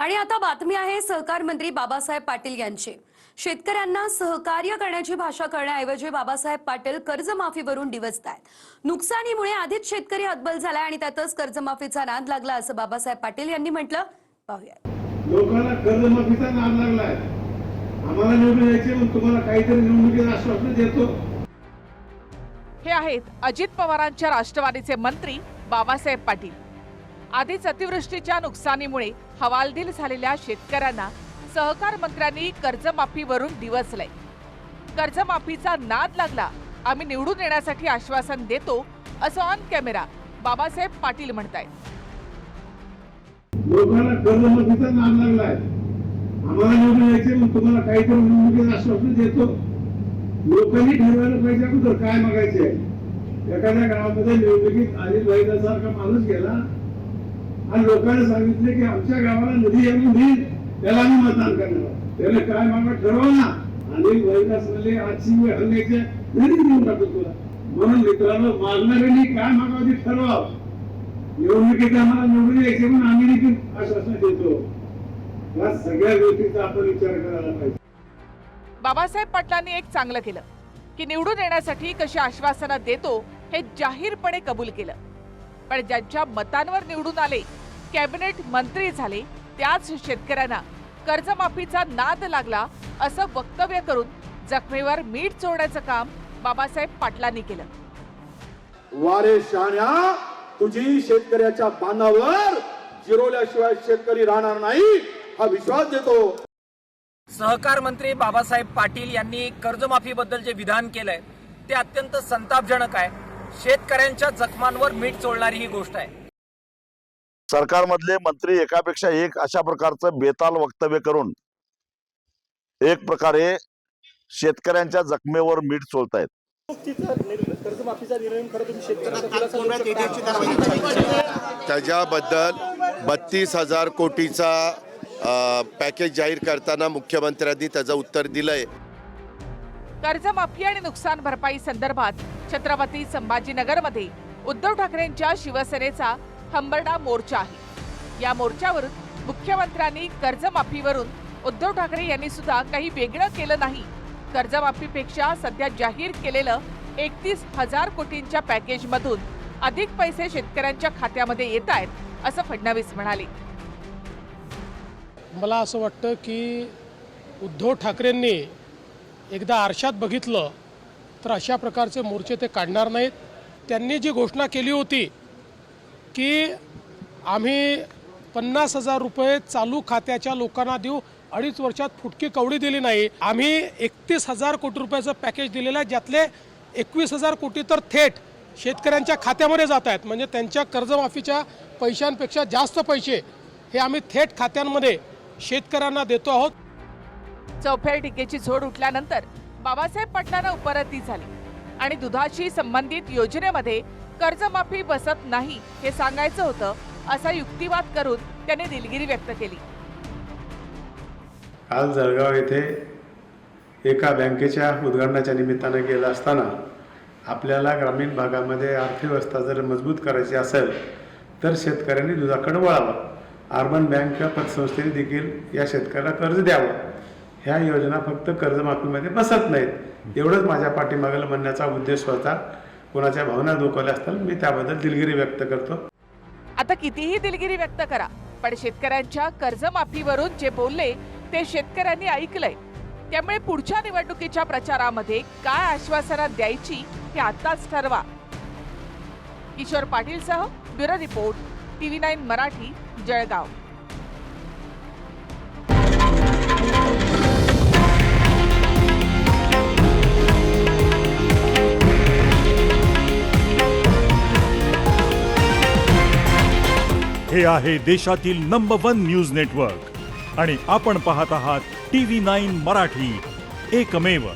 आणि आता बातमी आहे सहकार मंत्री बाबासाहेब पाटील यांची। शेतकऱ्यांना सहकार्य करण्याची भाषा करण्याऐवजी बाबासाहेब पाटील कर्जमाफीवरून डिवचतायत। नुकसानीमुळे आधीच शेतकरी हतबल झालाय आणि त्यातच कर्जमाफीचा नाद लागला असं बाबासाहेब पाटील यांनी म्हटलं। पाहूया। लोकांना कर्जमाफीचा नाद लागलाय। आम्हाला निवडून यायचे मग तुम्हाला काहीतरी निवडणुकीत आश्वासन देतो। हे आहेत अजित पवारांच्या राष्ट्रवादीचे मंत्री बाबासाहेब पाटील। आधीच अतिवृष्टीच्या नुकसानीमुळे हवालदिल झालेल्या शेतकऱ्यांना सहकार मंत्र्यांनी कर्जमाफीवरून डिवचलंय। कर्जमाफीचा नाद लागला, आम्ही निवडून येण्यासाठी आश्वासन देतो असं ऑन कॅमेरा बाबासाहेब पाटील म्हणतायत। लोकांना कर्जमाफीचा नाद लागलाय। आम्हाला निवडून यायचे मग तुम्हाला काहीतरी निवडणुकीत आश्वासन देतो। लोकांनी ठरवायला पाहिजे अगोदर काय मागायचे। एखाद्या गावामध्ये निवडणुकीत अनिल भाईसारखा माणूस गेला आणि लोकांनी सांगितले की आमच्या गावाला नदी येऊन देईल, त्याला आम्ही मतदान करणार। त्याने काय मागा ठरवा ना। अनिल भाईदास म्हणले आजची वेळ हल्ल्याचे नदी देऊन टाकतो तुला। म्हणून मित्रांनो, मागणाऱ्यांनी काय मागावं ते ठरवा। निवडणुकीत आम्हाला निवडून यायचे म्हणून आम्ही देखील आश्वासन देतो। या सगळ्या गोष्टीचा आपण विचार करायला पाहिजे। बाबासाहेब पाटलांनी एक चांगलं केलं की निवडून येण्यासाठी कशी आश्वासनं देतो हे जाहीरपणे कबूल केलं। पण ज्यांच्या मतांवर निवडून आले, कॅबिनेट मंत्री झाले, त्याच शेतकऱ्यांना कर्जमाफीचा नाद लागला असं वक्तव्य करून जखमेवर मीठ चोळण्याचं काम बाबासाहेब पाटलांनी केलं। वारे शाण्या, तुझी शेतकऱ्याच्या बांधावर जिरवल्याशिवाय शेतकरी राहणार नाही हा विश्वास देतो। सहकार मंत्री बाबासाहेब पाटील यांनी कर्जमाफीबद्दल जे विधान केलंय ते अत्यंत संतापजनक आहे। शेतकऱ्यांच्या जखमांवर मीठ चोळणारी ही गोष्ट आहे। सरकारमधले मंत्री एकापेक्षा एक अशा प्रकारचं बेताल वक्तव्य करून एक प्रकारे शेतकऱ्यांच्या जखमेवर मीठ चोळतायत। त्याच्याबद्दल 32,000 कोटीचा पॅकेज जाहीर करताना मुख्यमंत्र्यांनी त्याचं उत्तर दिलंय। कर्जमाफी आणि नुकसान भरपाई संदर्भात छत्रपती संभाजीनगरमध्ये उद्धव ठाकरेंच्या शिवसेनेचा हंबरडा मोर्चा आहे। या मोर्चावरून मुख्यमंत्र्यांनी कर्जमाफीवरून उद्धव ठाकरे यांनी सुद्धा काही वेगळं केलं नाही। कर्जमाफीपेक्षा सध्या जाहीर केलेलं 31,000 कोटींच्या पॅकेजमधून अधिक पैसे शेतकऱ्यांच्या खात्यामध्ये येत आहेत असं फडणवीस म्हणाले। मला असं वाटतं की उद्धव ठाकरेंनी एकदा आरशात बघितलं तर अशा प्रकारचे मोर्चे ते काढणार नाहीत। त्यांनी जी घोषणा केली होती की आम्ही 50,000 रुपये चालू खात्याच्या लोकांना देऊ, 2.5 वर्षात फुटकी कवडी दिली नाही। आम्ही 31,000 कोटी रुपयाचं पॅकेज दिलेलं आहे, ज्यातले 21,000 कोटी तर थेट शेतकऱ्यांच्या खात्यामध्ये जात आहेत। म्हणजे त्यांच्या कर्जमाफीच्या पैशांपेक्षा जास्त पैसे हे आम्ही थेट खात्यांमध्ये शेतकऱ्यांना देतो आहोत। चौफेर टीकेची झोड उठल्यानंतर बाबासाहेब पाटलांना उपरती झाली आणि दुधाशी संबंधित योजनेमध्ये कर्जमाफी बसत नाही हे सांगायचं होतं असा युक्तिवाद करून त्यांनी दिलगिरी व्यक्त केली। आज जळगाव येथे एका बँकेच्या उद्घाटनाच्या निमित्तानं गेला असताना आपल्याला ग्रामीण भागामध्ये अर्थव्यवस्था जर मजबूत करायची असेल तर शेतकऱ्यांनी दुधाकडे वळावं। अर्बन बँक पतसंस्थेने देखील या शेतकऱ्याला कर्ज द्यावं। ह्या योजना फक्त कर्जमाफीमध्ये बसत नाहीत, एवढंच माझ्या पाठीमागं म्हणण्याचा उद्देश होता। कोणाच्या भावना दुखावल्या असतील मी त्याबद्दल दिलगिरी व्यक्त करतो। आता कितीही दिलगिरी व्यक्त करा, पण शेतकऱ्यांच्या कर्जमाफीवरून जे बोलले ते शेतकऱ्यांनी ऐकलंय। त्यामुळे पुढच्या निवडणुकीच्या प्रचारामध्ये काय आश्वासनं द्यायची हे आताच ठरवा। किशोर पाटीलसह bureau report, TV9 Marathi, Jalgaon. हे आहे देशातील नंबर 1 न्यूज नेटवर्क आणि आपण पाहत आहात TV9 मराठी, एकमेव।